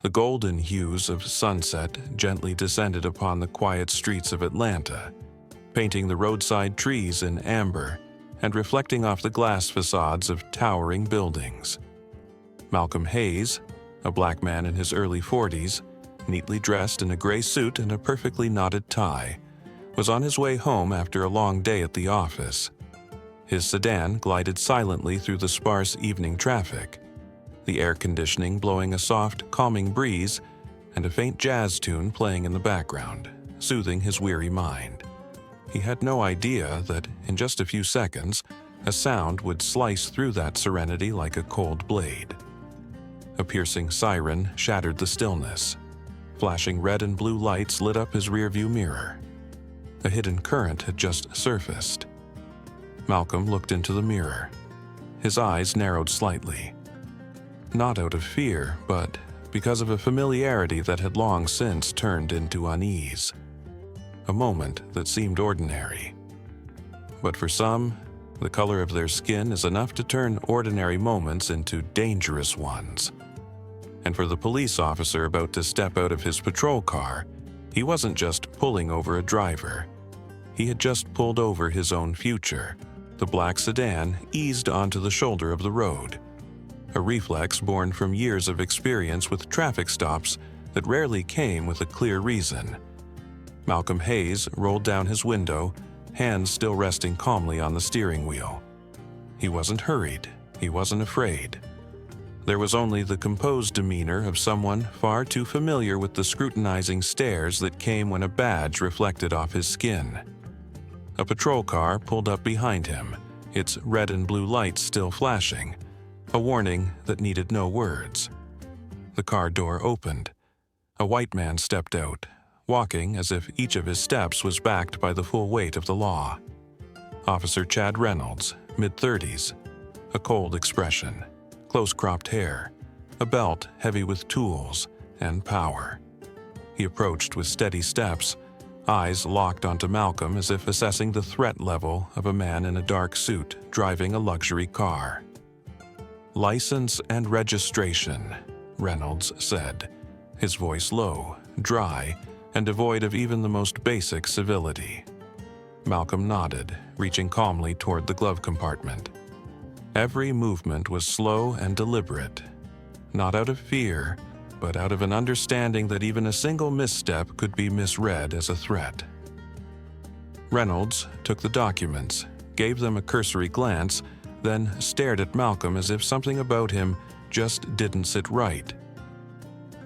The golden hues of sunset gently descended upon the quiet streets of Atlanta, painting the roadside trees in amber and reflecting off the glass facades of towering buildings. Malcolm Hayes, a black man in his early 40s, neatly dressed in a gray suit and a perfectly knotted tie, was on his way home after a long day at the office. His sedan glided silently through the sparse evening traffic, the air conditioning blowing a soft, calming breeze and a faint jazz tune playing in the background, soothing his weary mind. He had no idea that, in just a few seconds, a sound would slice through that serenity like a cold blade. A piercing siren shattered the stillness. Flashing red and blue lights lit up his rearview mirror. A hidden current had just surfaced. Malcolm looked into the mirror. His eyes narrowed slightly. Not out of fear, but because of a familiarity that had long since turned into unease. A moment that seemed ordinary. But for some, the color of their skin is enough to turn ordinary moments into dangerous ones. And for the police officer about to step out of his patrol car, he wasn't just pulling over a driver. He had just pulled over his own future. The black sedan eased onto the shoulder of the road, a reflex born from years of experience with traffic stops that rarely came with a clear reason. Malcolm Hayes rolled down his window, hands still resting calmly on the steering wheel. He wasn't hurried. He wasn't afraid. There was only the composed demeanor of someone far too familiar with the scrutinizing stares that came when a badge reflected off his skin. A patrol car pulled up behind him, its red and blue lights still flashing, a warning that needed no words. The car door opened. A white man stepped out, walking as if each of his steps was backed by the full weight of the law. Officer Chad Reynolds, mid-30s, a cold expression, close-cropped hair, a belt heavy with tools and power. He approached with steady steps, eyes locked onto Malcolm as if assessing the threat level of a man in a dark suit driving a luxury car. "License and registration," Reynolds said, his voice low, dry, and devoid of even the most basic civility. Malcolm nodded, reaching calmly toward the glove compartment. Every movement was slow and deliberate, not out of fear, but out of an understanding that even a single misstep could be misread as a threat. Reynolds took the documents, gave them a cursory glance, then stared at Malcolm as if something about him just didn't sit right.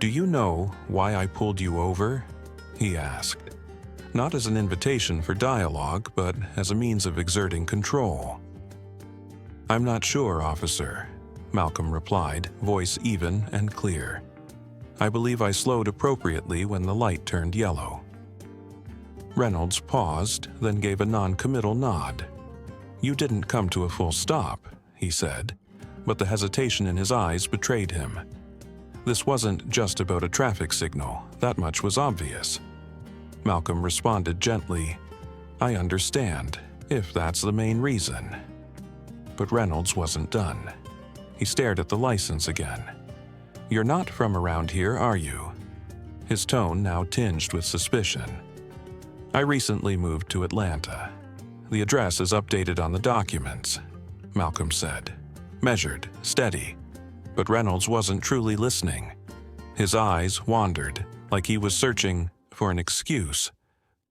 "Do you know why I pulled you over?" he asked, not as an invitation for dialogue, but as a means of exerting control. "I'm not sure, officer," Malcolm replied, voice even and clear. "I believe I slowed appropriately when the light turned yellow." Reynolds paused, then gave a non-committal nod. "You didn't come to a full stop," he said, but the hesitation in his eyes betrayed him. This wasn't just about a traffic signal, that much was obvious. Malcolm responded gently, "I understand, if that's the main reason." But Reynolds wasn't done. He stared at the license again. "You're not from around here, are you?" His tone now tinged with suspicion. "I recently moved to Atlanta. The address is updated on the documents," Malcolm said, measured, steady. But Reynolds wasn't truly listening. His eyes wandered, like he was searching for an excuse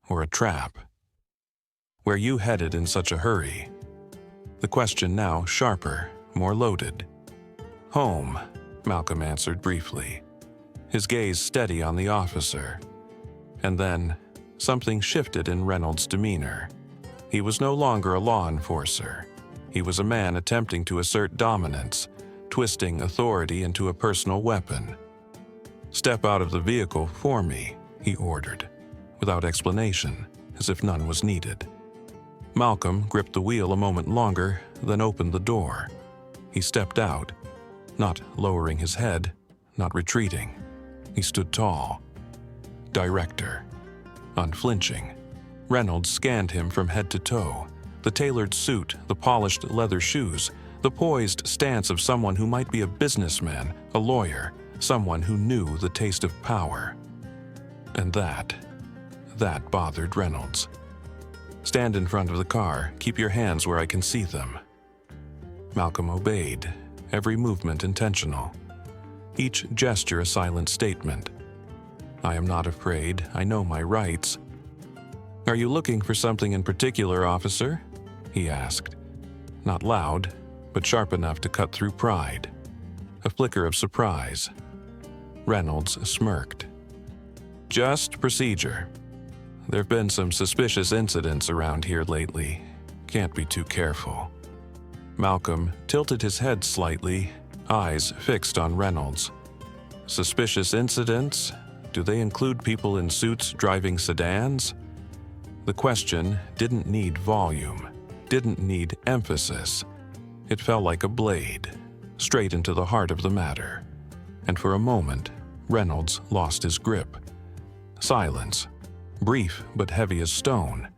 or a trap. "Where you headed in such a hurry?" The question now sharper, more loaded. "Home," Malcolm answered briefly, his gaze steady on the officer. And then, something shifted in Reynolds' demeanor. He was no longer a law enforcer. He was a man attempting to assert dominance, twisting authority into a personal weapon. "Step out of the vehicle for me," he ordered, without explanation, as if none was needed. Malcolm gripped the wheel a moment longer, then opened the door. He stepped out, not lowering his head, not retreating. He stood tall. Director. Unflinching. Reynolds scanned him from head to toe. The tailored suit, the polished leather shoes, the poised stance of someone who might be a businessman, a lawyer, someone who knew the taste of power. And that bothered Reynolds. "Stand in front of the car. Keep your hands where I can see them." Malcolm obeyed, every movement intentional, each gesture a silent statement. "I am not afraid. I know my rights." "Are you looking for something in particular, officer?" he asked. Not loud, but sharp enough to cut through pride. A flicker of surprise. Reynolds smirked. "Just procedure. There've been some suspicious incidents around here lately. Can't be too careful." Malcolm tilted his head slightly, eyes fixed on Reynolds. "Suspicious incidents? Do they include people in suits driving sedans?" The question didn't need volume, didn't need emphasis. It fell like a blade, straight into the heart of the matter. And for a moment, Reynolds lost his grip. Silence, brief but heavy as stone.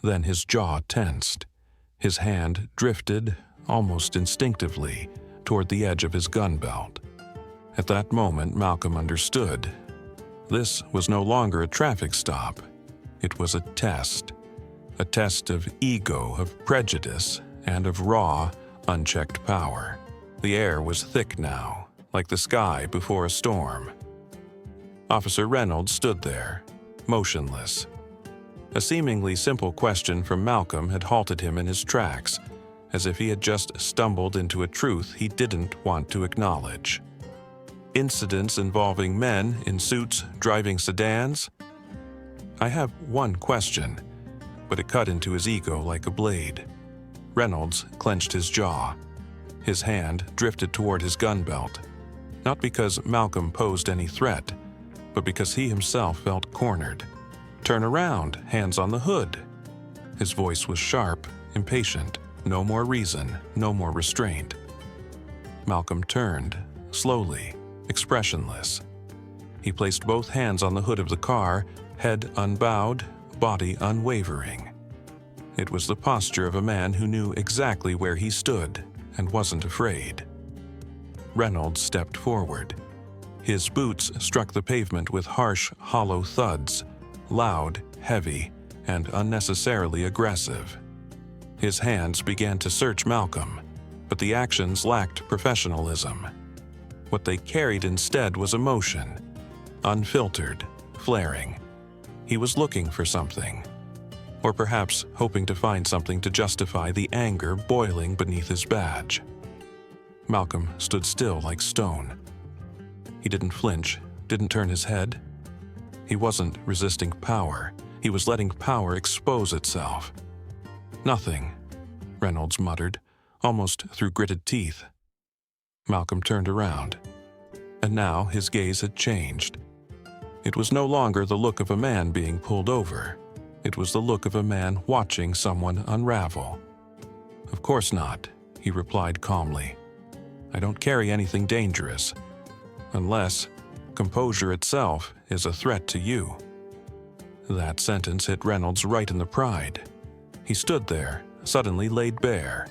Then his jaw tensed. His hand drifted, almost instinctively, toward the edge of his gun belt. At that moment, Malcolm understood. This was no longer a traffic stop. It was a test of ego, of prejudice, and of raw, unchecked power. The air was thick now, like the sky before a storm. Officer Reynolds stood there, motionless. A seemingly simple question from Malcolm had halted him in his tracks, as if he had just stumbled into a truth he didn't want to acknowledge. "Incidents involving men in suits driving sedans?" "I have one question," but it cut into his ego like a blade. Reynolds clenched his jaw. His hand drifted toward his gun belt, not because Malcolm posed any threat, but because he himself felt cornered. "Turn around, hands on the hood." His voice was sharp, impatient. No more reason, no more restraint. Malcolm turned, slowly, expressionless. He placed both hands on the hood of the car, head unbowed, body unwavering. It was the posture of a man who knew exactly where he stood and wasn't afraid. Reynolds stepped forward. His boots struck the pavement with harsh, hollow thuds, loud, heavy, and unnecessarily aggressive. His hands began to search Malcolm, but the actions lacked professionalism. What they carried instead was emotion, unfiltered, flaring. He was looking for something, or perhaps hoping to find something to justify the anger boiling beneath his badge. Malcolm stood still like stone. He didn't flinch, didn't turn his head. He wasn't resisting power. He was letting power expose itself. "Nothing," Reynolds muttered, almost through gritted teeth. Malcolm turned around, and now his gaze had changed. It was no longer the look of a man being pulled over. It was the look of a man watching someone unravel. "Of course not," he replied calmly. "I don't carry anything dangerous. Unless composure itself is a threat to you." That sentence hit Reynolds right in the pride. He stood there, suddenly laid bare.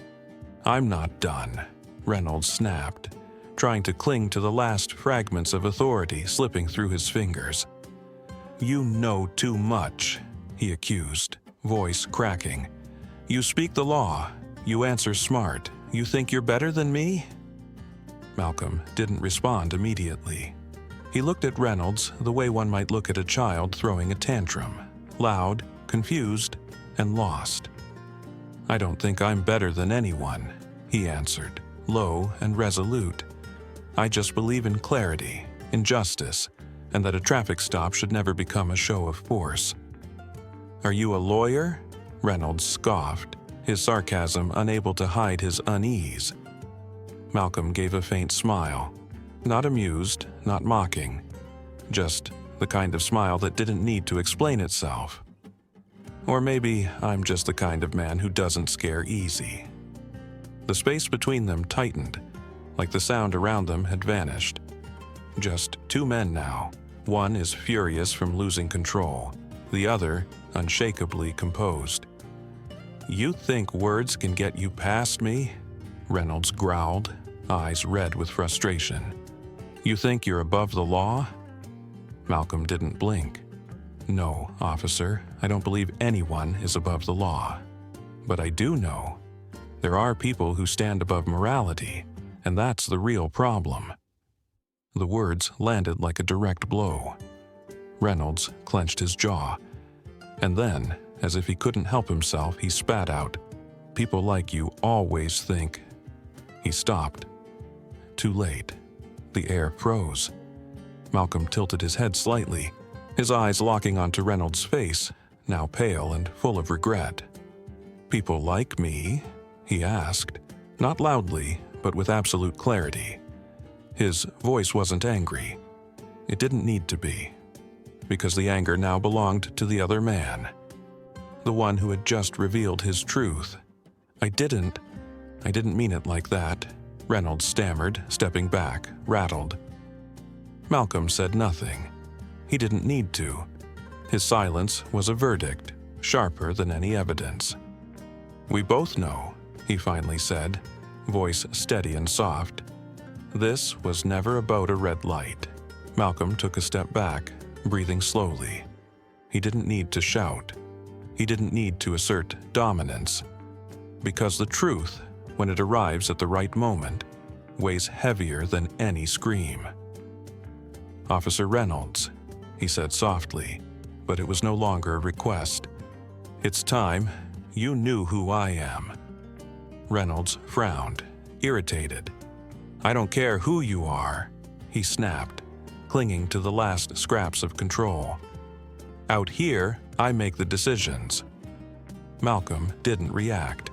"I'm not done," Reynolds snapped, trying to cling to the last fragments of authority slipping through his fingers. "You know too much," he accused, voice cracking. "You speak the law. You answer smart. You think you're better than me?" Malcolm didn't respond immediately. He looked at Reynolds the way one might look at a child throwing a tantrum, loud, confused, and lost. "I don't think I'm better than anyone," he answered, low and resolute. "I just believe in clarity, in justice, and that a traffic stop should never become a show of force." "Are you a lawyer?" Reynolds scoffed, his sarcasm unable to hide his unease. Malcolm gave a faint smile. Not amused, not mocking. Just the kind of smile that didn't need to explain itself. Or maybe I'm just the kind of man who doesn't scare easy. The space between them tightened, like the sound around them had vanished. Just two men now. One is furious from losing control, the other unshakably composed. "You think words can get you past me?" Reynolds growled, eyes red with frustration. You think you're above the law? Malcolm didn't blink. No, officer, I don't believe anyone is above the law. But I do know there are people who stand above morality, and that's the real problem. The words landed like a direct blow. Reynolds clenched his jaw, and then, as if he couldn't help himself, he spat out, "People like you always think." He stopped. Too late. The air froze. Malcolm tilted his head slightly, his eyes locking onto Reynolds' face, now pale and full of regret. "People like me?" he asked, not loudly, but with absolute clarity. His voice wasn't angry. It didn't need to be, because the anger now belonged to the other man, the one who had just revealed his truth. I didn't mean it like that," Reynolds stammered, stepping back, rattled. Malcolm said nothing. He didn't need to. His silence was a verdict, sharper than any evidence. "We both know," he finally said, voice steady and soft. "This was never about a red light." Malcolm took a step back, breathing slowly. He didn't need to shout. He didn't need to assert dominance. Because the truth, when it arrives at the right moment, weighs heavier than any scream. "Officer Reynolds," he said softly, but it was no longer a request. "It's time you knew who I am." Reynolds frowned, irritated. "I don't care who you are," he snapped, clinging to the last scraps of control. "Out here, I make the decisions." Malcolm didn't react.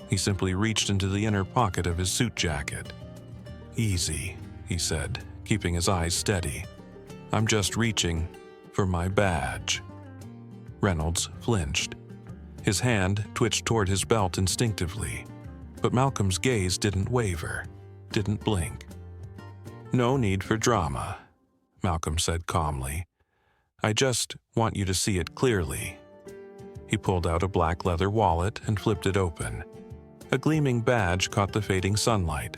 He simply reached into the inner pocket of his suit jacket. "Easy," he said, keeping his eyes steady. "I'm just reaching for my badge." Reynolds flinched. His hand twitched toward his belt instinctively, but Malcolm's gaze didn't waver, didn't blink. "No need for drama," Malcolm said calmly. "I just want you to see it clearly." He pulled out a black leather wallet and flipped it open. A gleaming badge caught the fading sunlight.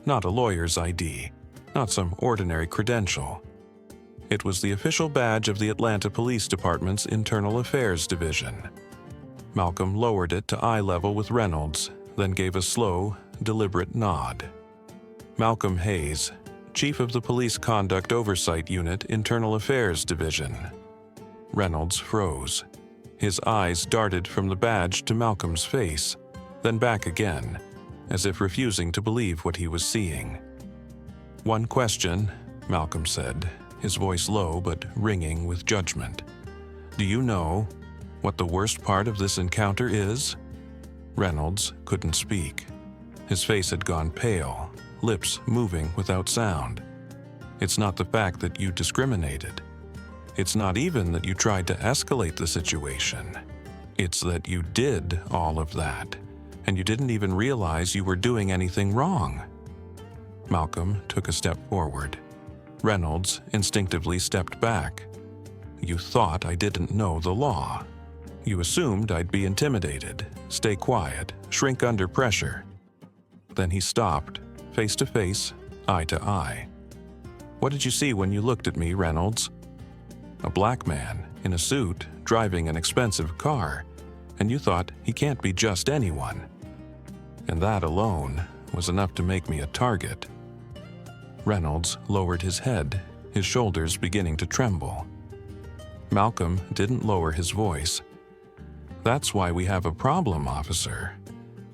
Not a lawyer's ID, not some ordinary credential. It was the official badge of the Atlanta Police Department's Internal Affairs Division. Malcolm lowered it to eye level with Reynolds, then gave a slow, deliberate nod. "Malcolm Hayes, Chief of the Police Conduct Oversight Unit, Internal Affairs Division." Reynolds froze. His eyes darted from the badge to Malcolm's face, then back again, as if refusing to believe what he was seeing. "One question," Malcolm said, his voice low but ringing with judgment. "Do you know what the worst part of this encounter is?" Reynolds couldn't speak. His face had gone pale, lips moving without sound. "It's not the fact that you discriminated. It's not even that you tried to escalate the situation. It's that you did all of that, and you didn't even realize you were doing anything wrong." Malcolm took a step forward. Reynolds instinctively stepped back. "You thought I didn't know the law. You assumed I'd be intimidated, stay quiet, shrink under pressure." Then he stopped, face to face, eye to eye. "What did you see when you looked at me, Reynolds?" "A black man, in a suit, driving an expensive car, and you thought he can't be just anyone. And that alone was enough to make me a target." Reynolds lowered his head, his shoulders beginning to tremble. Malcolm didn't lower his voice. "That's why we have a problem, officer.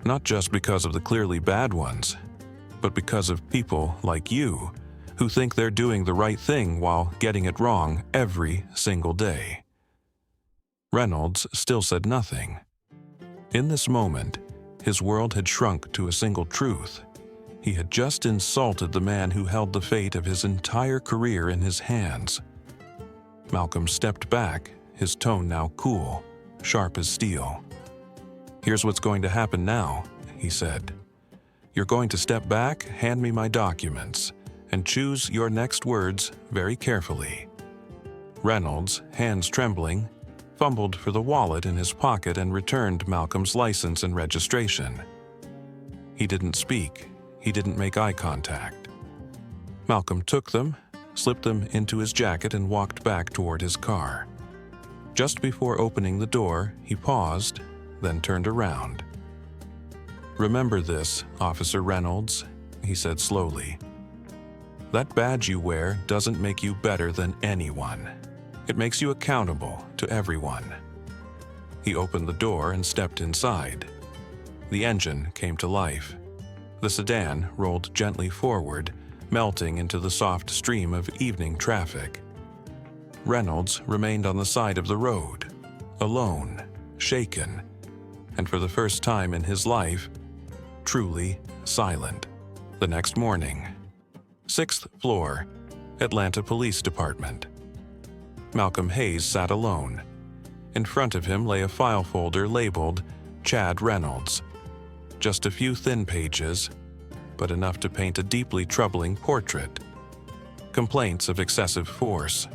Not just because of the clearly bad ones, but because of people like you who think they're doing the right thing while getting it wrong every single day." Reynolds still said nothing. In this moment, his world had shrunk to a single truth. He had just insulted the man who held the fate of his entire career in his hands. Malcolm stepped back, his tone now cool, sharp as steel. "Here's what's going to happen now," he said. "You're going to step back, hand me my documents, and choose your next words very carefully." Reynolds, hands trembling, fumbled for the wallet in his pocket and returned Malcolm's license and registration. He didn't speak. He didn't make eye contact. Malcolm took them, slipped them into his jacket, and walked back toward his car. Just before opening the door, he paused, then turned around. "Remember this, Officer Reynolds," he said slowly. "That badge you wear doesn't make you better than anyone. It makes you accountable to everyone." He opened the door and stepped inside. The engine came to life. The sedan rolled gently forward, melting into the soft stream of evening traffic. Reynolds remained on the side of the road, alone, shaken, and for the first time in his life, truly silent. The next morning, 6th floor, Atlanta Police Department. Malcolm Hayes sat alone. In front of him lay a file folder labeled Chad Reynolds. Just a few thin pages, but enough to paint a deeply troubling portrait. Complaints of excessive force.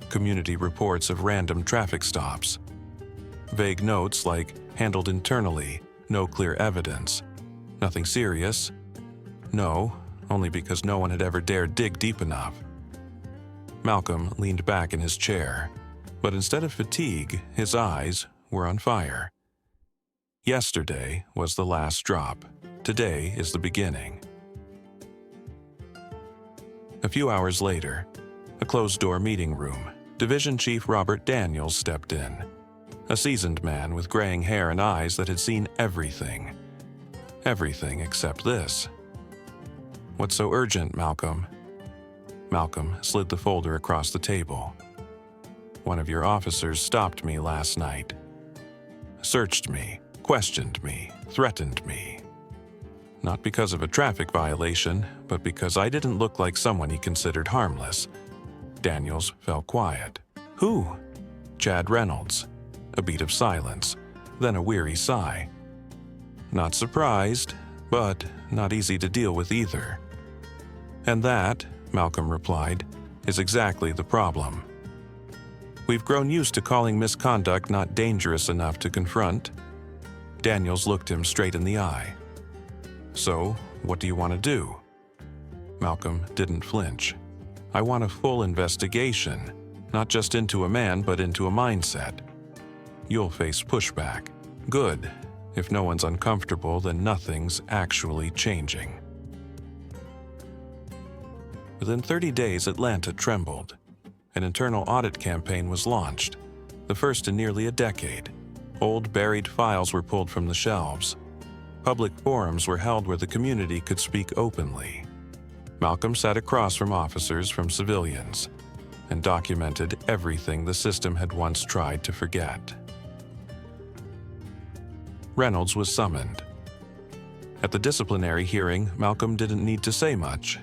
Community reports of random traffic stops. Vague notes like handled internally, no clear evidence. Nothing serious? No, only because no one had ever dared dig deep enough. Malcolm leaned back in his chair, but instead of fatigue, his eyes were on fire. Yesterday was the last drop. Today is the beginning. A few hours later, a closed-door meeting room. Division Chief Robert Daniels stepped in. A seasoned man with graying hair and eyes that had seen everything. Everything except this. "What's so urgent, Malcolm?" Malcolm slid the folder across the table. "One of your officers stopped me last night. Searched me, questioned me, threatened me. Not because of a traffic violation, but because I didn't look like someone he considered harmless." Daniels fell quiet. "Who?" "Chad Reynolds." A beat of silence, then a weary sigh. "Not surprised, but not easy to deal with either." "And that," Malcolm replied, "is exactly the problem. We've grown used to calling misconduct not dangerous enough to confront." Daniels looked him straight in the eye. "So, what do you want to do?" Malcolm didn't flinch. "I want a full investigation, not just into a man, but into a mindset. You'll face pushback. Good. If no one's uncomfortable, then nothing's actually changing." Within 30 days, Atlanta trembled. An internal audit campaign was launched, the first in nearly a decade. Old buried files were pulled from the shelves. Public forums were held where the community could speak openly. Malcolm sat across from officers from civilians and documented everything the system had once tried to forget. Reynolds was summoned. At the disciplinary hearing, Malcolm didn't need to say much.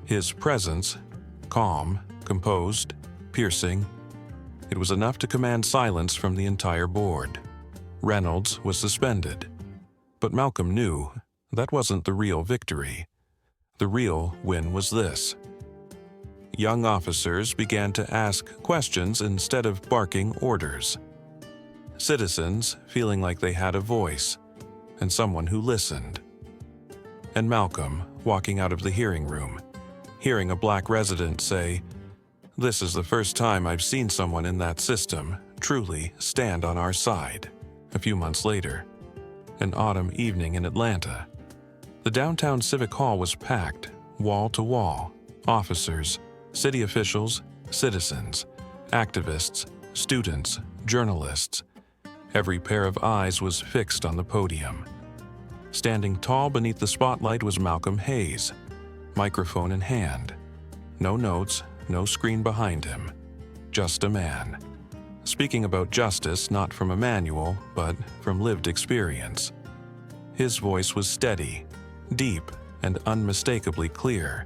His presence, calm, composed, piercing, it was enough to command silence from the entire board. Reynolds was suspended. But Malcolm knew that wasn't the real victory. The real win was this. Young officers began to ask questions instead of barking orders. Citizens feeling like they had a voice and someone who listened. And Malcolm walking out of the hearing room, hearing a black resident say, "This is the first time I've seen someone in that system truly stand on our side." A few months later, an autumn evening in Atlanta, the downtown Civic Hall was packed, wall to wall. Officers, city officials, citizens, activists, students, journalists. Every pair of eyes was fixed on the podium. Standing tall beneath the spotlight was Malcolm Hayes, microphone in hand. No notes, no screen behind him. Just a man. Speaking about justice not from a manual, but from lived experience. His voice was steady, deep, and unmistakably clear.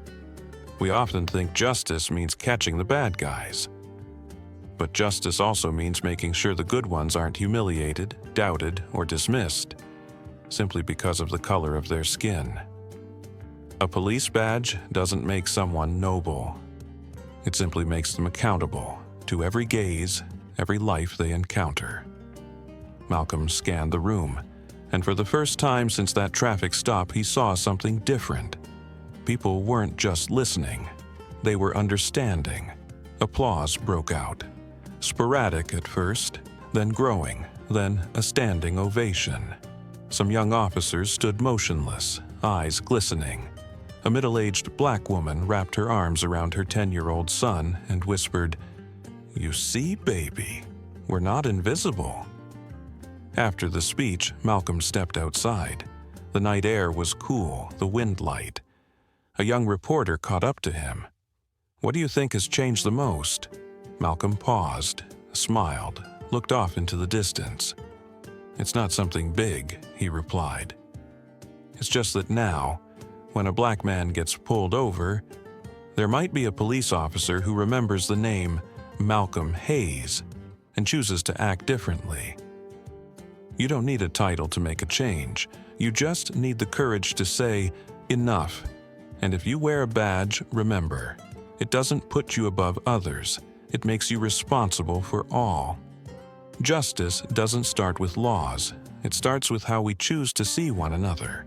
We often think justice means catching the bad guys. But justice also means making sure the good ones aren't humiliated, doubted, or dismissed, simply because of the color of their skin. A police badge doesn't make someone noble. It simply makes them accountable to every gaze, every life they encounter. Malcolm scanned the room, and for the first time since that traffic stop, he saw something different. People weren't just listening. They were understanding. Applause broke out. Sporadic at first, then growing, then a standing ovation. Some young officers stood motionless, eyes glistening. A middle-aged black woman wrapped her arms around her 10-year-old son and whispered, "You see, baby, we're not invisible." After the speech, Malcolm stepped outside. The night air was cool, the wind light. A young reporter caught up to him. "What do you think has changed the most?" Malcolm paused, smiled, looked off into the distance. "It's not something big," he replied. "It's just that now, when a black man gets pulled over, there might be a police officer who remembers the name Malcolm Hayes and chooses to act differently. You don't need a title to make a change. You just need the courage to say, 'Enough.' And if you wear a badge, remember, it doesn't put you above others. It makes you responsible for all. Justice doesn't start with laws. It starts with how we choose to see one another."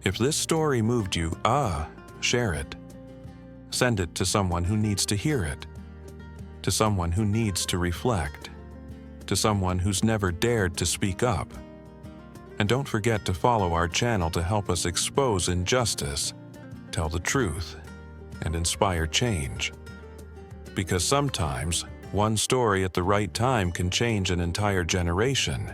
If this story moved you, share it. Send it to someone who needs to hear it. To someone who needs to reflect. To someone who's never dared to speak up. And don't forget to follow our channel to help us expose injustice, tell the truth, and inspire change. Because sometimes, one story at the right time can change an entire generation.